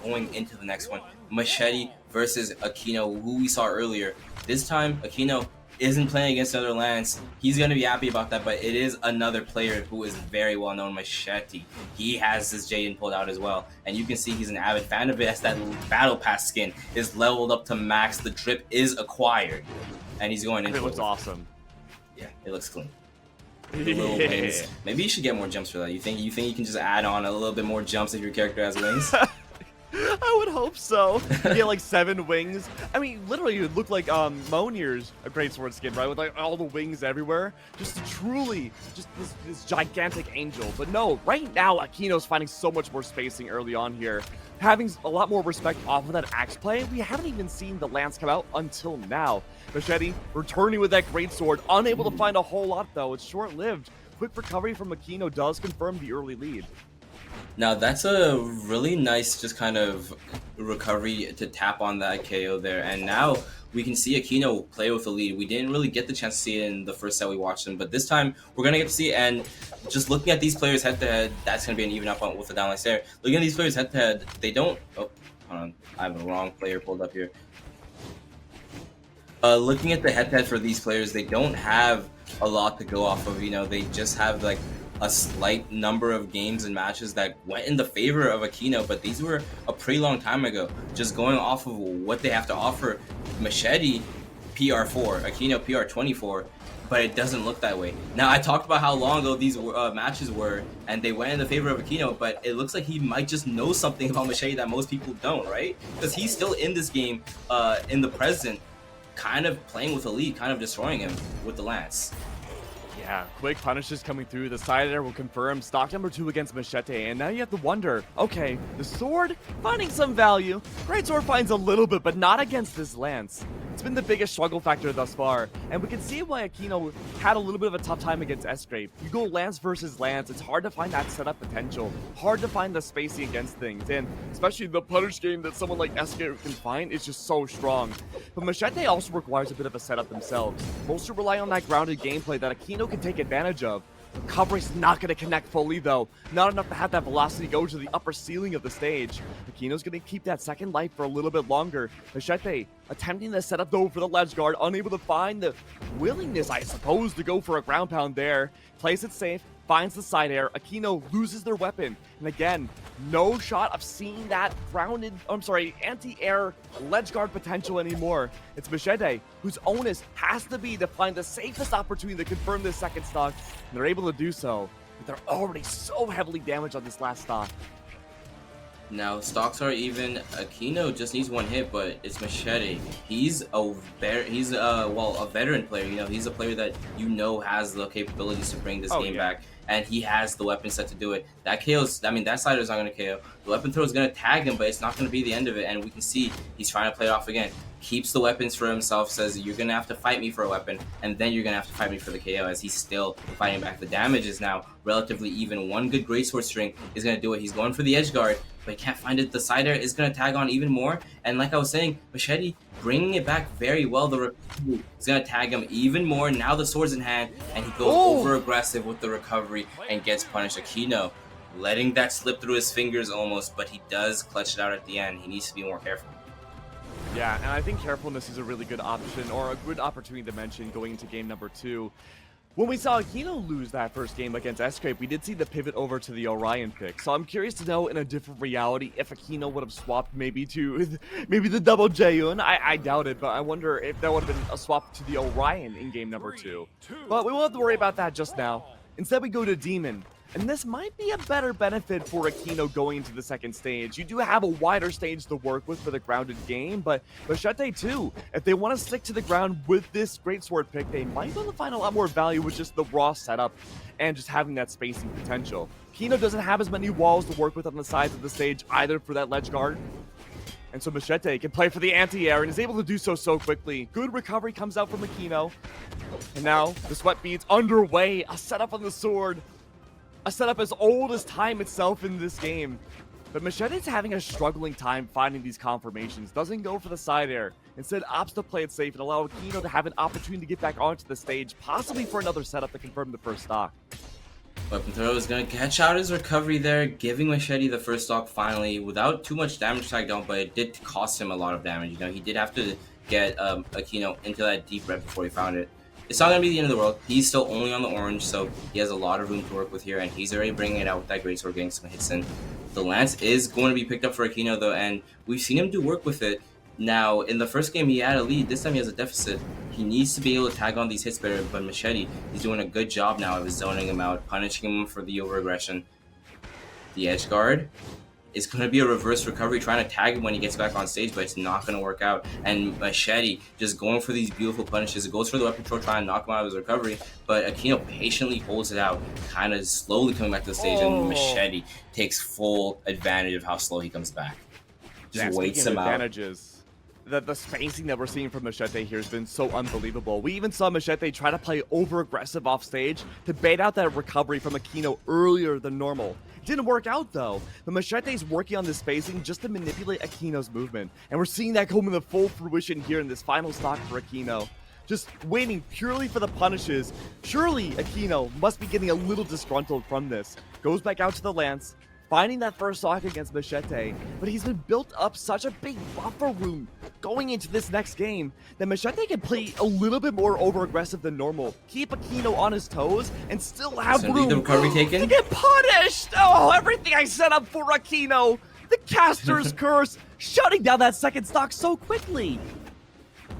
going into the next one. Macheeete versus Akeno, who we saw earlier. This time, Akeno isn't playing against another Lance. He's going to be happy about that, but it is another player who is very well known, Macheeete. He has his Jaden pulled out as well, and you can see he's an avid fan of it as that Battle Pass skin is leveled up to max. The drip is acquired, and he's going into it. It looks awesome. Yeah, it looks clean. The little wings. Maybe you should get more jumps for that. You think you can just add on a little bit more jumps if your character has wings? I would hope so. You get like 7 wings. I mean, literally, it would look like Monier's a greatsword skin, right? With like all the wings everywhere. Just this gigantic angel. But no, right now, Akeno's finding so much more spacing early on here. Having a lot more respect off of that axe play. We haven't even seen the Lance come out until now. Macheeete returning with that greatsword. Unable to find a whole lot, though. It's short-lived. Quick recovery from Akeno does confirm the early lead. Now that's a really nice just kind of recovery to tap on that KO there, and now we can see Akeno play with the lead. We didn't really get the chance to see it in the first set we watched him, but this time we're gonna get to see it. And just looking at these players head to head, that's gonna be an even up with the downline stare. Looking at these players head to head, they don't. Oh, hold on, I have the wrong player pulled up here. Looking at the head to head for these players, they don't have a lot to go off of. You know, they just have like a slight number of games and matches that went in the favor of Akeno, but these were a pretty long time ago. Just going off of what they have to offer, Macheeete PR4, Akeno PR24, but it doesn't look that way. Now, I talked about how long ago these matches were, and they went in the favor of Akeno, but it looks like he might just know something about Macheeete that most people don't, right? Because he's still in this game in the present, kind of playing with the lead, kind of destroying him with the Lance. Yeah, quick punishes coming through. The side air will confirm stock number 2 against Macheeete, and now you have to wonder, okay, the sword finding some value. Greatsword finds a little bit, but not against this Lance. It's been the biggest struggle factor thus far, and we can see why Akeno had a little bit of a tough time against S-Scrape. You go Lance versus Lance, it's hard to find that setup potential, hard to find the spacing against things, and especially the punish game that someone like S-Scrape can find is just so strong. But Macheeete also requires a bit of a setup themselves, mostly rely on that grounded gameplay that Akeno can take advantage of. Recovery's not going to connect fully, though. Not enough to have that velocity go to the upper ceiling of the stage. Akeno's going to keep that second life for a little bit longer. Macheeete attempting the setup, though, for the ledge guard. Unable to find the willingness, I suppose, to go for a ground pound there. Plays it safe. Finds the side air. Akeno loses their weapon. And again, no shot of seeing that anti-air ledge guard potential anymore. It's Macheeete, whose onus has to be to find the safest opportunity to confirm this second stock. And they're able to do so, but they're already so heavily damaged on this last stock. Now, stocks are even. Akeno just needs one hit, but it's Macheeete. He's a veteran player. You know, he's a player that has the capabilities to bring this game back, and he has the weapon set to do it. That KO's, that slider is not going to KO. The weapon throw is going to tag him, but it's not going to be the end of it. And we can see he's trying to play it off again. Keeps the weapons for himself, says you're going to have to fight me for a weapon, and then you're going to have to fight me for the KO, as he's still fighting back. The damage is now relatively even. One good greatsword string is going to do it. He's going for the edge guard, but he can't find it. The side air is going to tag on even more, and like I was saying, Macheeete bringing it back very well. The recovery is going to tag him even more. Now the sword's in hand, and he goes over aggressive with the recovery and gets punished. Akeno letting that slip through his fingers almost, but he does clutch it out at the end. He needs to be more careful. Yeah, and I think carefulness is a really good option, or a good opportunity to mention going into game number 2. When we saw Akeno lose that first game against S-Scrape, we did see the pivot over to the Orion pick. So I'm curious to know, in a different reality, if Akeno would have swapped maybe the double Jaeun. I doubt it, but I wonder if that would have been a swap to the Orion in game number 2. But we won't have to worry about that just now. Instead, we go to Demon. And this might be a better benefit for Akeno going into the second stage. You do have a wider stage to work with for the grounded game, but Macheeete too, if they want to stick to the ground with this greatsword pick, they might be able to find a lot more value with just the raw setup and just having that spacing potential. Akeno doesn't have as many walls to work with on the sides of the stage either for that ledge guard. And so Macheeete can play for the anti-air and is able to do so quickly. Good recovery comes out from Akeno. And now the sweat beads underway. A setup on the sword. A setup as old as time itself in this game. But Macheete's having a struggling time finding these confirmations. Doesn't go for the side air. Instead opts to play it safe and allow Akeno to have an opportunity to get back onto the stage, possibly for another setup to confirm the first stock. Weapon throw is going to catch out his recovery there, giving Macheeete the first stock finally without too much damage tagged down, but it did cost him a lot of damage. You know, he did have to get Akeno into that deep red before he found it. It's not going to be the end of the world. He's still only on the orange, so he has a lot of room to work with here, and he's already bringing it out with that greatsword, getting some hits in. The lance is going to be picked up for Akeno, though, and we've seen him do work with it. Now, in the first game, he had a lead. This time, he has a deficit. He needs to be able to tag on these hits better, but Macheeete, he's doing a good job now of zoning him out, punishing him for the over-aggression. The edge guard is going to be a reverse recovery, trying to tag him when he gets back on stage, but it's not going to work out. And Macheeete just going for these beautiful punishes. It goes for the weapon throw, trying to knock him out of his recovery, but Akeno patiently holds it out, kind of slowly coming back to the stage, and Macheeete takes full advantage of how slow he comes back. Just waits him out. The spacing that we're seeing from Macheeete here has been so unbelievable. We even saw Macheeete try to play over-aggressive off stage to bait out that recovery from Akeno earlier than normal. It didn't work out though, but Macheete's working on the spacing just to manipulate Akeno's movement, and we're seeing that come into full fruition here in this final stock for Akeno. Just waiting purely for the punishes. Surely Akeno must be getting a little disgruntled from this. Goes back out to the lance, finding that first stock against Macheeete, but he's been built up such a big buffer room going into this next game that Macheeete can play a little bit more over-aggressive than normal, keep Akeno on his toes, and still have room the recovery taken? to get punished! Oh, everything I set up for Akeno! The caster's curse, shutting down that second stock so quickly!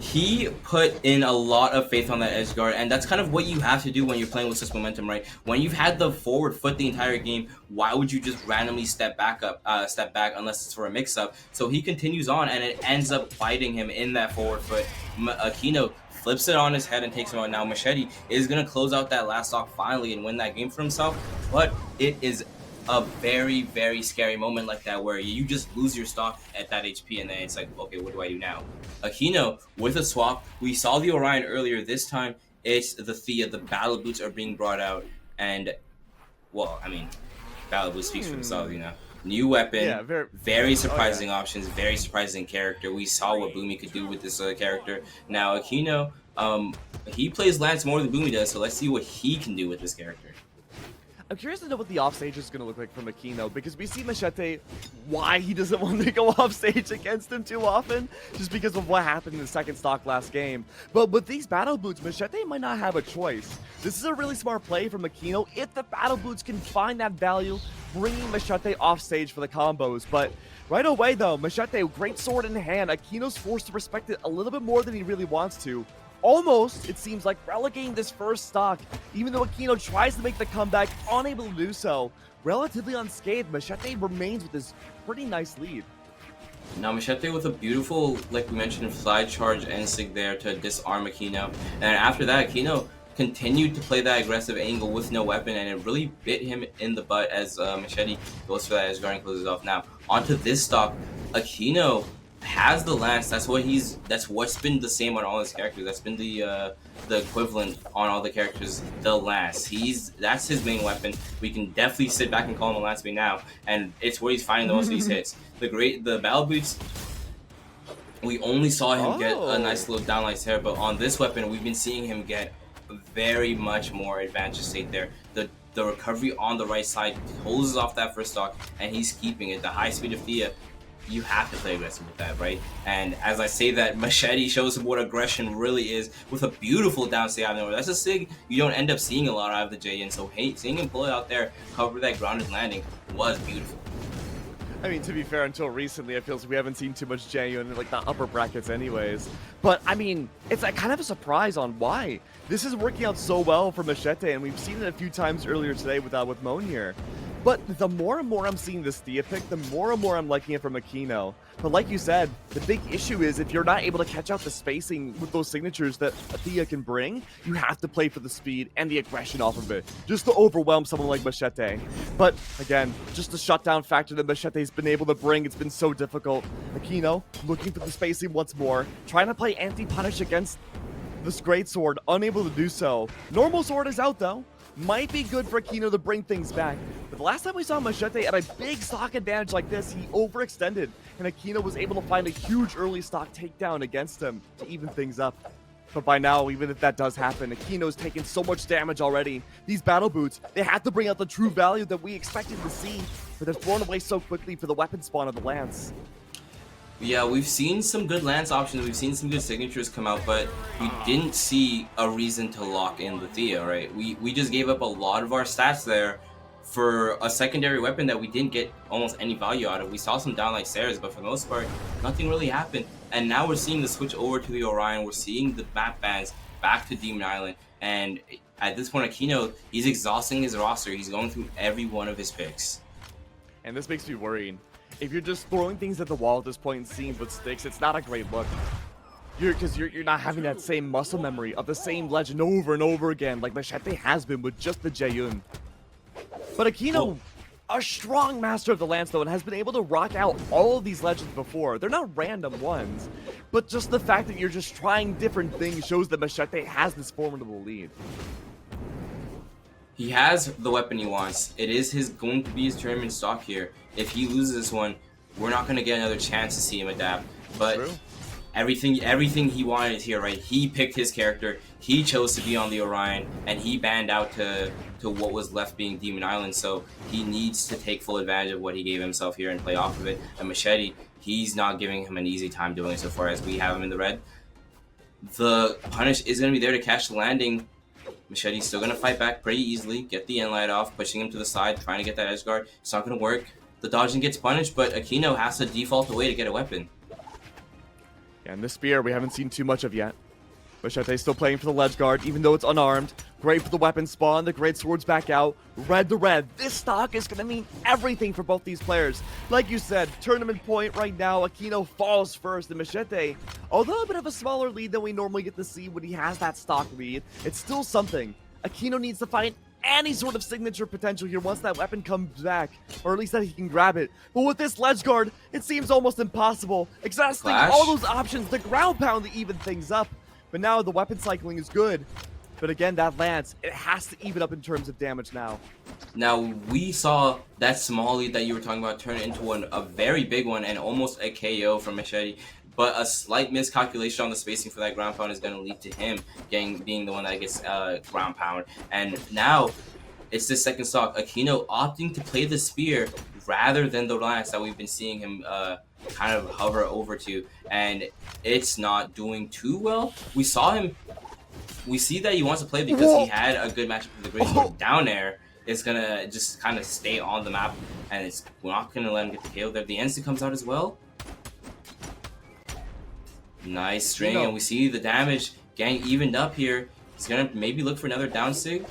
He put in a lot of faith on that edge guard, and that's kind of what you have to do when you're playing with such momentum, right? When you've had the forward foot the entire game, why would you just randomly step back unless it's for a mix-up? So he continues on, and it ends up biting him in that forward foot. Akeno flips it on his head and takes him out. Now Macheeete is going to close out that last stock finally and win that game for himself, but it is a very, very scary moment like that where you just lose your stock at that HP, and then it's like, okay, what do I do now? Akeno with a swap. We saw the Orion earlier. This time it's the Thea. The battle boots are being brought out, and well, I mean, battle boots speaks for themselves, you know. New weapon, yeah, very surprising options, very surprising character. We saw what Boomy could do with this character. Now Akeno, he plays Lance more than Boomy does, so let's see what he can do with this character. I'm curious to know what the offstage is going to look like from Akeno, because we see Macheeete, why he doesn't want to go offstage against him too often, just because of what happened in the second stock last game. But with these battle boots, Macheeete might not have a choice. This is a really smart play from Akeno if the battle boots can find that value, bringing Macheeete offstage for the combos. But right away though, Macheeete, great sword in hand, Akeno's forced to respect it a little bit more than he really wants to. Almost, it seems like, relegating this first stock, even though Akeno tries to make the comeback, unable to do so. Relatively unscathed, Macheeete remains with this pretty nice lead. Now Macheeete with a beautiful, like we mentioned, slide charge and sig there to disarm Akeno. And after that, Akeno continued to play that aggressive angle with no weapon, and it really bit him in the butt as Macheeete goes for that edge guard and closes off. Now, onto this stock, Akeno has the lance. That's what's been the same on all his characters. That's been the equivalent on all the characters. The lance. That's his main weapon. We can definitely sit back and call him a lance now, and it's where he's finding the most of these hits. The battle boots, we only saw him get a nice little downlight tear, but on this weapon we've been seeing him get very much more advantage state there. The recovery on the right side holds off that first stock, and he's keeping it. The high speed of Thea, you have to play aggressive with that, right? And as I say that, Macheeete shows him what aggression really is with a beautiful down sig out of nowhere. That's a sig you don't end up seeing a lot out of the J, and so seeing him pull it out there, cover that grounded landing, was beautiful. I mean, to be fair, until recently, it feels we haven't seen too much J in like the upper brackets anyways. But, I mean, it's kind of a surprise on why. This is working out so well for Macheeete, and we've seen it a few times earlier today with Moan here. But the more and more I'm seeing this Thea pick, the more and more I'm liking it from Akeno. But like you said, the big issue is if you're not able to catch out the spacing with those signatures that Thea can bring, you have to play for the speed and the aggression off of it, just to overwhelm someone like Macheeete. But again, just the shutdown factor that Macheete's been able to bring, it's been so difficult. Akeno looking for the spacing once more, trying to play anti-punish against this great sword, unable to do so. Normal sword is out though. Might be good for Akeno to bring things back. But the last time we saw Macheeete at a big stock advantage like this, he overextended, and Akeno was able to find a huge early stock takedown against him to even things up. But by now, even if that does happen, Akeno's taken so much damage already. These battle boots, they have to bring out the true value that we expected to see, but they're thrown away so quickly for the weapon spawn of the Lance. Yeah, we've seen some good Lance options, we've seen some good signatures come out, but we didn't see a reason to lock in the Thea, right? We just gave up a lot of our stats there for a secondary weapon that we didn't get almost any value out of. We saw some down like Sarah's, but for the most part, nothing really happened. And now we're seeing the switch over to the Orion, we're seeing the map bans back to Demon Island, and at this point, Akeno, he's exhausting his roster, he's going through every one of his picks. And this makes me worried. If you're just throwing things at the wall at this point and seeing what sticks, it's not a great look. Because you're not having that same muscle memory of the same legend over and over again, like Macheeete has been with just the Jaehyun. But Akeno, a strong master of the Lance though, and has been able to rock out all of these legends before. They're not random ones, but just the fact that you're just trying different things shows that Macheeete has this formidable lead. He has the weapon he wants. It is going to be his tournament stock here. If he loses this one, we're not going to get another chance to see him adapt. But True. everything he wanted is here, right? He picked his character. He chose to be on the Orion, and he banned out to what was left being Demon Island. So he needs to take full advantage of what he gave himself here and play off of it. And Macheeete, he's not giving him an easy time doing it so far as we have him in the red. The punish is going to be there to catch the landing. Macheete's still going to fight back pretty easily, get the end light off, pushing him to the side, trying to get that edge guard. It's not going to work. The dodging gets punished, but Akeno has to default away to get a weapon. Yeah, and the spear we haven't seen too much of yet. Macheeete's still playing for the ledge guard, even though it's unarmed. Great for the weapon spawn, the great sword's back out. Red to red, this stock is going to mean everything for both these players. Like you said, tournament point right now, Akeno falls first, and Macheeete, although a bit of a smaller lead than we normally get to see when he has that stock lead, it's still something. Akeno needs to find any sort of signature potential here once that weapon comes back, or at least that he can grab it. But with this ledge guard, it seems almost impossible. Exhausting all those options, the ground pound to even things up. But now the weapon cycling is good. But again, that Lance, it has to even up in terms of damage now. Now, we saw that small lead that you were talking about turn into a very big one and almost a KO from Macheeete. But a slight miscalculation on the spacing for that ground pound is going to lead to him being the one that gets ground pound. And now, it's the second stock. Akeno opting to play the spear rather than the Lance that we've been seeing him kind of hover over to. And it's not doing too well. We see that he wants to play because he had a good matchup with the Great Sword. Down air is going to just kind of stay on the map, and we're not going to let him get the KO there. The instant comes out as well. Nice string, and we see the damage getting evened up here. He's going to maybe look for another down sig.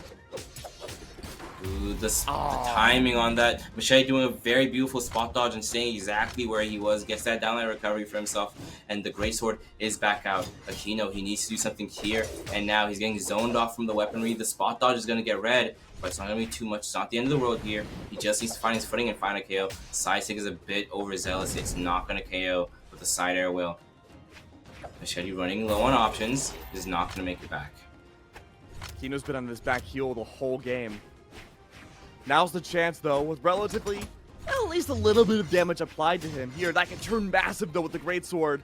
Ooh, the timing on that. Macheeete doing a very beautiful spot dodge and staying exactly where he was. Gets that downline recovery for himself. And the greatsword is back out. Akeno, he needs to do something here. And now he's getting zoned off from the weaponry. The spot dodge is going to get red. But it's not going to be too much. It's not the end of the world here. He just needs to find his footing and find a KO. Side stick is a bit overzealous. It's not going to KO, but the side air will. Macheeete running low on options is not going to make it back. Akeno's been on this back heel the whole game. Now's the chance, though, with relatively, at least a little bit of damage applied to him here. That can turn massive, though, with the greatsword.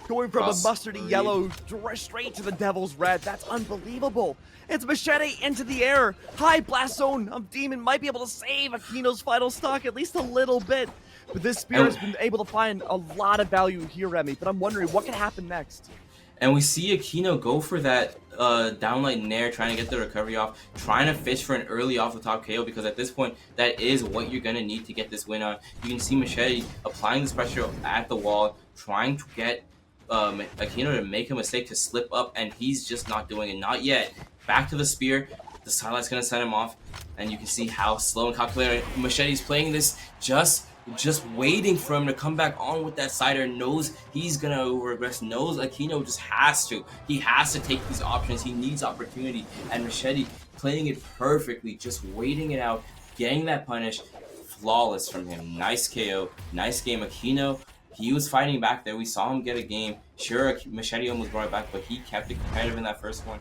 Going from a mustardy yellow straight to the devil's red. That's unbelievable. It's Macheeete into the air. High blast zone of Demon might be able to save Akeno's final stock at least a little bit. But this spear has been able to find a lot of value here, Remy. But I'm wondering what can happen next. And we see Akeno go for that downlight nair, trying to get the recovery off, trying to fish for an early off the top KO, because at this point, that is what you're going to need to get this win on. You can see Macheeete applying this pressure at the wall, trying to get Akeno to make a mistake to slip up, and he's just not doing it. Not yet. Back to the spear. The sidelight's going to send him off, and you can see how slow and calculated Macheete's playing this, just waiting for him to come back on with that side air. Knows he's gonna regress, knows Akeno just has to. He has to take these options. He needs opportunity. And Macheeete playing it perfectly, just waiting it out, getting that punish. Flawless from him. Nice KO. Nice game. Akeno, he was fighting back there. We saw him get a game. Sure, Macheeete almost brought it back, but he kept it competitive in that first one.